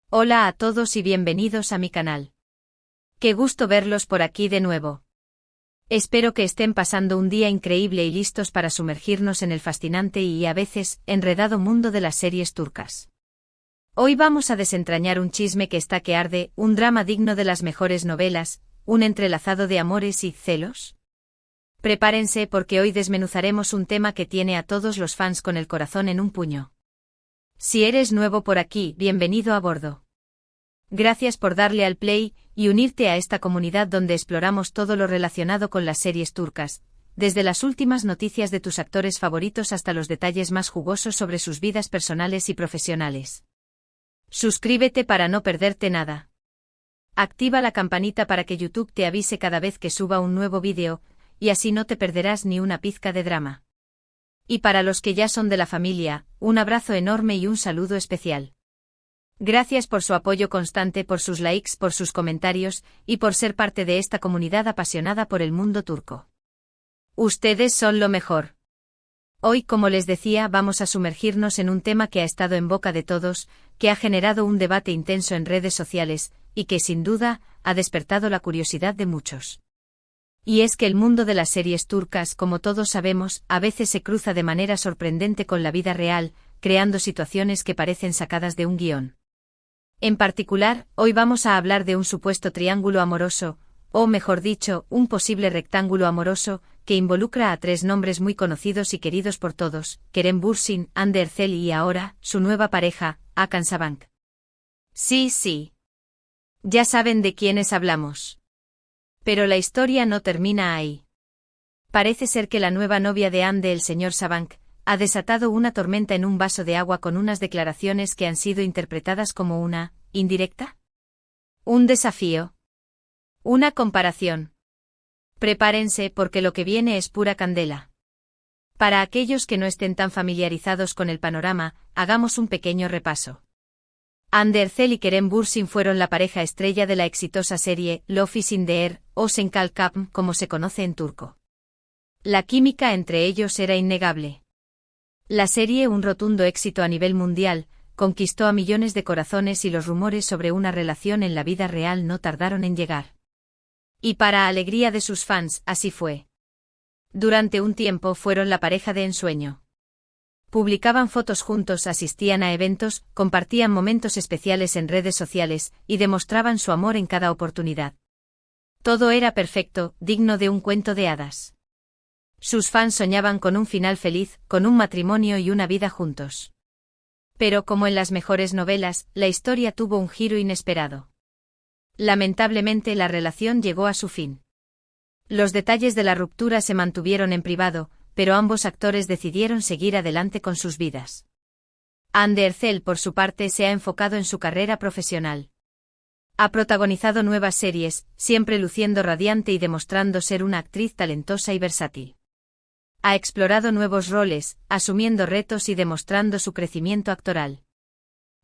Hola a todos y bienvenidos a mi canal. Qué gusto verlos por aquí de nuevo. Espero que estén pasando un día increíble y listos para sumergirnos en el fascinante y a veces enredado mundo de las series turcas. Hoy vamos a desentrañar un chisme que está que arde, un drama digno de las mejores novelas, un entrelazado de amores y celos. Prepárense porque hoy desmenuzaremos un tema que tiene a todos los fans con el corazón en un puño. Si eres nuevo por aquí, bienvenido a bordo. Gracias por darle al play y unirte a esta comunidad donde exploramos todo lo relacionado con las series turcas, desde las últimas noticias de tus actores favoritos hasta los detalles más jugosos sobre sus vidas personales y profesionales. Suscríbete para no perderte nada. Activa la campanita para que YouTube te avise cada vez que suba un nuevo vídeo, y así no te perderás ni una pizca de drama. Y para los que ya son de la familia, un abrazo enorme y un saludo especial. Gracias por su apoyo constante, por sus likes, por sus comentarios, y por ser parte de esta comunidad apasionada por el mundo turco. Ustedes son lo mejor. Hoy, como les decía, vamos a sumergirnos en un tema que ha estado en boca de todos, que ha generado un debate intenso en redes sociales, y que sin duda, ha despertado la curiosidad de muchos. Y es que el mundo de las series turcas, como todos sabemos, a veces se cruza de manera sorprendente con la vida real, creando situaciones que parecen sacadas de un guión. En particular, hoy vamos a hablar de un supuesto triángulo amoroso, o mejor dicho, un posible rectángulo amoroso, que involucra a tres nombres muy conocidos y queridos por todos, Kerem Bürsin, Hande Erçel y ahora, su nueva pareja, Hakan Sabank. Sí. Ya saben de quiénes hablamos. Pero la historia no termina ahí. Parece ser que la nueva novia de Hande, el señor Sabank, ha desatado una tormenta en un vaso de agua con unas declaraciones que han sido interpretadas como una indirecta, un desafío, una comparación. Prepárense porque lo que viene es pura candela. Para aquellos que no estén tan familiarizados con el panorama, hagamos un pequeño repaso. Hande Erçel y Kerem Bürsin fueron la pareja estrella de la exitosa serie Love is in the Air, o Senkal Kapm, como se conoce en turco. La química entre ellos era innegable. La serie, un rotundo éxito a nivel mundial, conquistó a millones de corazones y los rumores sobre una relación en la vida real no tardaron en llegar. Y para alegría de sus fans, así fue. Durante un tiempo fueron la pareja de ensueño. Publicaban fotos juntos, asistían a eventos, compartían momentos especiales en redes sociales, y demostraban su amor en cada oportunidad. Todo era perfecto, digno de un cuento de hadas. Sus fans soñaban con un final feliz, con un matrimonio y una vida juntos. Pero como en las mejores novelas, la historia tuvo un giro inesperado. Lamentablemente la relación llegó a su fin. Los detalles de la ruptura se mantuvieron en privado, pero ambos actores decidieron seguir adelante con sus vidas. Hande Erçel, por su parte, se ha enfocado en su carrera profesional. Ha protagonizado nuevas series, siempre luciendo radiante y demostrando ser una actriz talentosa y versátil. Ha explorado nuevos roles, asumiendo retos y demostrando su crecimiento actoral.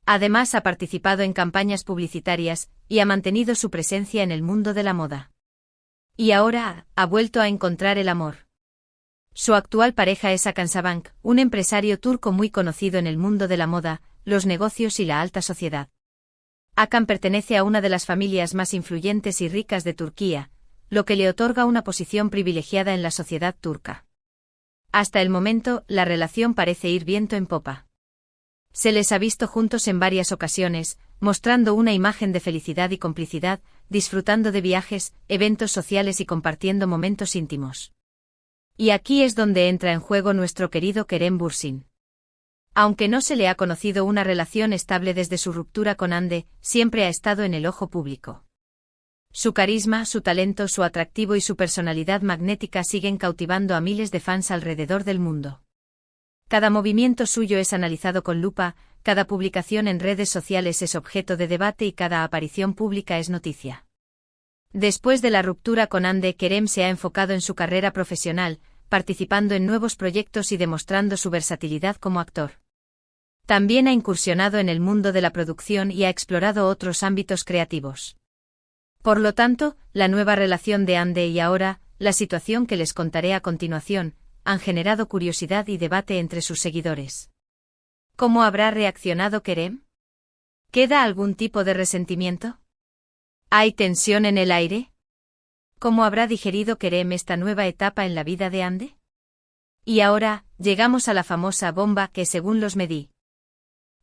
Además, ha participado en campañas publicitarias, y ha mantenido su presencia en el mundo de la moda. Y ahora, ha vuelto a encontrar el amor. Su actual pareja es Hakan Sabank, un empresario turco muy conocido en el mundo de la moda, los negocios y la alta sociedad. Hakan pertenece a una de las familias más influyentes y ricas de Turquía, lo que le otorga una posición privilegiada en la sociedad turca. Hasta el momento, la relación parece ir viento en popa. Se les ha visto juntos en varias ocasiones, mostrando una imagen de felicidad y complicidad, disfrutando de viajes, eventos sociales y compartiendo momentos íntimos. Y aquí es donde entra en juego nuestro querido Kerem Bürsin. Aunque no se le ha conocido una relación estable desde su ruptura con Hande, siempre ha estado en el ojo público. Su carisma, su talento, su atractivo y su personalidad magnética siguen cautivando a miles de fans alrededor del mundo. Cada movimiento suyo es analizado con lupa, cada publicación en redes sociales es objeto de debate y cada aparición pública es noticia. Después de la ruptura con Hande, Kerem se ha enfocado en su carrera profesional, participando en nuevos proyectos y demostrando su versatilidad como actor. También ha incursionado en el mundo de la producción y ha explorado otros ámbitos creativos. Por lo tanto, la nueva relación de Hande y ahora, la situación que les contaré a continuación, han generado curiosidad y debate entre sus seguidores. ¿Cómo habrá reaccionado Kerem? ¿Queda algún tipo de resentimiento? ¿Hay tensión en el aire? ¿Cómo habrá digerido Kerem esta nueva etapa en la vida de Ande? Y ahora, llegamos a la famosa bomba que según los Medí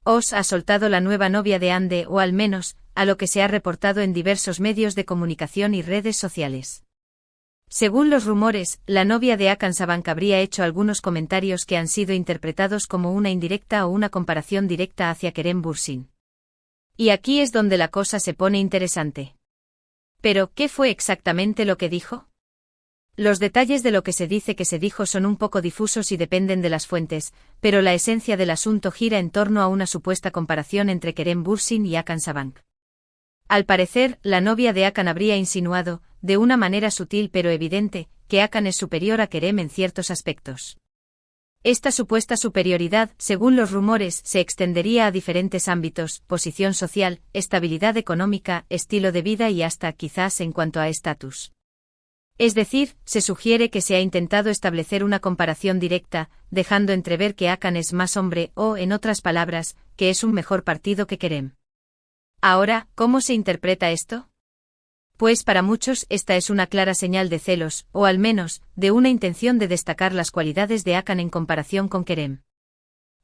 Os ha soltado la nueva novia de Ande o al menos, a lo que se ha reportado en diversos medios de comunicación y redes sociales. Según los rumores, la novia de Hakan Sabanc habría hecho algunos comentarios que han sido interpretados como una indirecta o una comparación directa hacia Kerem Bürsin. Y aquí es donde la cosa se pone interesante. ¿Pero qué fue exactamente lo que dijo? Los detalles de lo que se dice que se dijo son un poco difusos y dependen de las fuentes, pero la esencia del asunto gira en torno a una supuesta comparación entre Kerem Bürsin y Hakan Sabanc. Al parecer, la novia de Hakan habría insinuado, de una manera sutil pero evidente, que Hakan es superior a Kerem en ciertos aspectos. Esta supuesta superioridad, según los rumores, se extendería a diferentes ámbitos: posición social, estabilidad económica, estilo de vida y hasta, quizás, en cuanto a estatus. Es decir, se sugiere que se ha intentado establecer una comparación directa, dejando entrever que Hakan es más hombre o, en otras palabras, que es un mejor partido que Kerem. Ahora, ¿cómo se interpreta esto? Pues para muchos esta es una clara señal de celos, o al menos, de una intención de destacar las cualidades de Hakan en comparación con Kerem.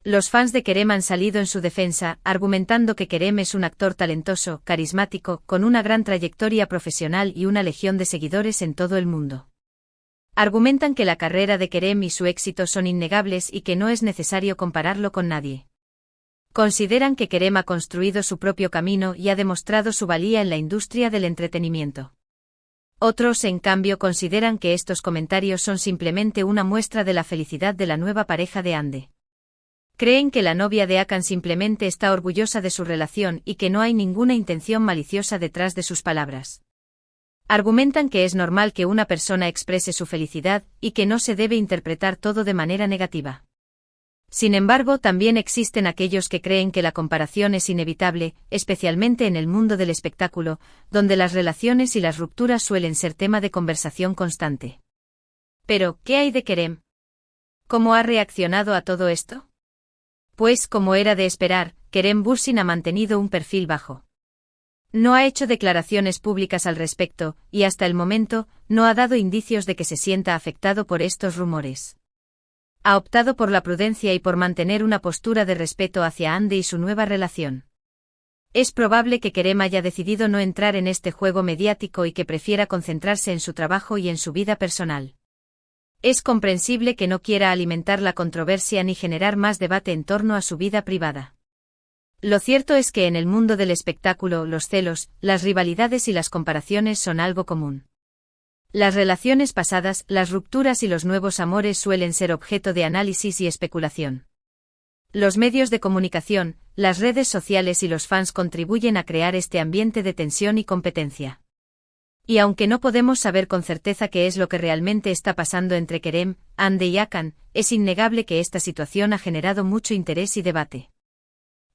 Los fans de Kerem han salido en su defensa, argumentando que Kerem es un actor talentoso, carismático, con una gran trayectoria profesional y una legión de seguidores en todo el mundo. Argumentan que la carrera de Kerem y su éxito son innegables y que no es necesario compararlo con nadie. Consideran que Kerem ha construido su propio camino y ha demostrado su valía en la industria del entretenimiento. Otros, en cambio, consideran que estos comentarios son simplemente una muestra de la felicidad de la nueva pareja de Ande. Creen que la novia de Hakan simplemente está orgullosa de su relación y que no hay ninguna intención maliciosa detrás de sus palabras. Argumentan que es normal que una persona exprese su felicidad y que no se debe interpretar todo de manera negativa. Sin embargo, también existen aquellos que creen que la comparación es inevitable, especialmente en el mundo del espectáculo, donde las relaciones y las rupturas suelen ser tema de conversación constante. Pero, ¿qué hay de Kerem? ¿Cómo ha reaccionado a todo esto? Pues, como era de esperar, Kerem Bürsin ha mantenido un perfil bajo. No ha hecho declaraciones públicas al respecto, y hasta el momento, no ha dado indicios de que se sienta afectado por estos rumores. Ha optado por la prudencia y por mantener una postura de respeto hacia Ande y su nueva relación. Es probable que Kerem haya decidido no entrar en este juego mediático y que prefiera concentrarse en su trabajo y en su vida personal. Es comprensible que no quiera alimentar la controversia ni generar más debate en torno a su vida privada. Lo cierto es que en el mundo del espectáculo los celos, las rivalidades y las comparaciones son algo común. Las relaciones pasadas, las rupturas y los nuevos amores suelen ser objeto de análisis y especulación. Los medios de comunicación, las redes sociales y los fans contribuyen a crear este ambiente de tensión y competencia. Y aunque no podemos saber con certeza qué es lo que realmente está pasando entre Kerem, Ande y Hakan, es innegable que esta situación ha generado mucho interés y debate.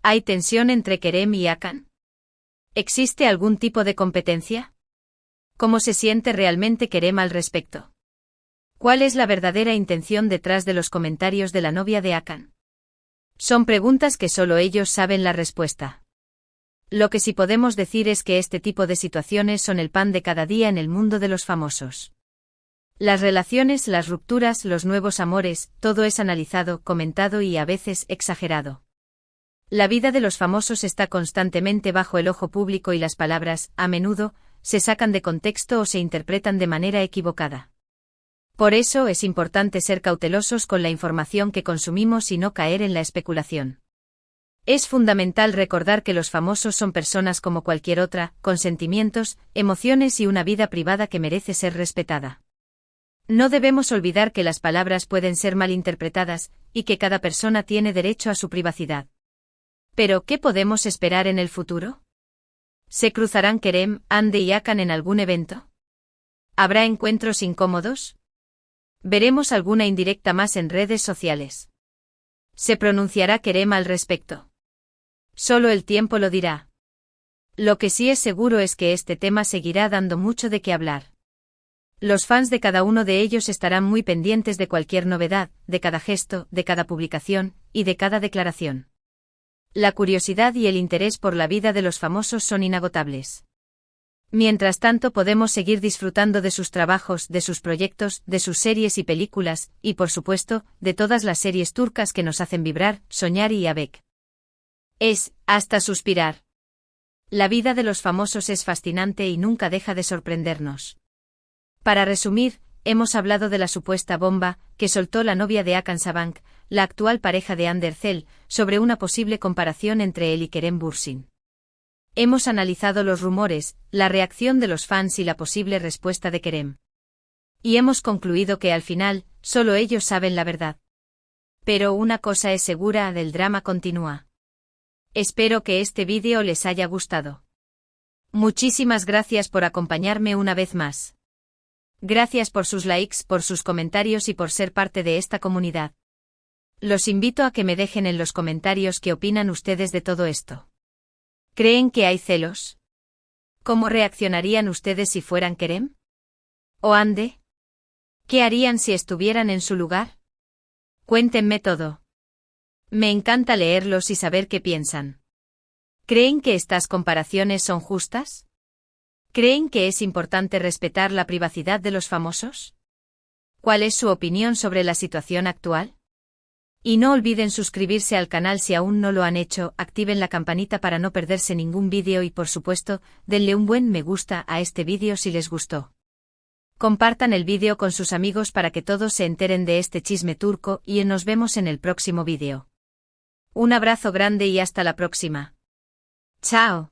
¿Hay tensión entre Kerem y Hakan? ¿Existe algún tipo de competencia? ¿Cómo se siente realmente Kerem al respecto? ¿Cuál es la verdadera intención detrás de los comentarios de la novia de Hakan? Son preguntas que solo ellos saben la respuesta. Lo que sí podemos decir es que este tipo de situaciones son el pan de cada día en el mundo de los famosos. Las relaciones, las rupturas, los nuevos amores, todo es analizado, comentado y a veces exagerado. La vida de los famosos está constantemente bajo el ojo público y las palabras, a menudo, se sacan de contexto o se interpretan de manera equivocada. Por eso es importante ser cautelosos con la información que consumimos y no caer en la especulación. Es fundamental recordar que los famosos son personas como cualquier otra, con sentimientos, emociones y una vida privada que merece ser respetada. No debemos olvidar que las palabras pueden ser malinterpretadas, y que cada persona tiene derecho a su privacidad. ¿Pero qué podemos esperar en el futuro? ¿Se cruzarán Kerem, Ande y Hakan en algún evento? ¿Habrá encuentros incómodos? ¿Veremos alguna indirecta más en redes sociales? ¿Se pronunciará Kerem al respecto? Solo el tiempo lo dirá. Lo que sí es seguro es que este tema seguirá dando mucho de qué hablar. Los fans de cada uno de ellos estarán muy pendientes de cualquier novedad, de cada gesto, de cada publicación, y de cada declaración. La curiosidad y el interés por la vida de los famosos son inagotables. Mientras tanto podemos seguir disfrutando de sus trabajos, de sus proyectos, de sus series y películas, y por supuesto, de todas las series turcas que nos hacen vibrar, soñar y hasta suspirar. La vida de los famosos es fascinante y nunca deja de sorprendernos. Para resumir, hemos hablado de la supuesta bomba que soltó la novia de Hakan Sabank, la actual pareja de Hande Erçel, sobre una posible comparación entre él y Kerem Bürsin. Hemos analizado los rumores, la reacción de los fans y la posible respuesta de Kerem. Y hemos concluido que al final, solo ellos saben la verdad. Pero una cosa es segura, el drama continúa. Espero que este vídeo les haya gustado. Muchísimas gracias por acompañarme una vez más. Gracias por sus likes, por sus comentarios y por ser parte de esta comunidad. Los invito a que me dejen en los comentarios qué opinan ustedes de todo esto. ¿Creen que hay celos? ¿Cómo reaccionarían ustedes si fueran Kerem? ¿O Hande? ¿Qué harían si estuvieran en su lugar? Cuéntenme todo. Me encanta leerlos y saber qué piensan. ¿Creen que estas comparaciones son justas? ¿Creen que es importante respetar la privacidad de los famosos? ¿Cuál es su opinión sobre la situación actual? Y no olviden suscribirse al canal si aún no lo han hecho, activen la campanita para no perderse ningún vídeo y por supuesto, denle un buen me gusta a este vídeo si les gustó. Compartan el vídeo con sus amigos para que todos se enteren de este chisme turco y nos vemos en el próximo vídeo. Un abrazo grande y hasta la próxima. Chao.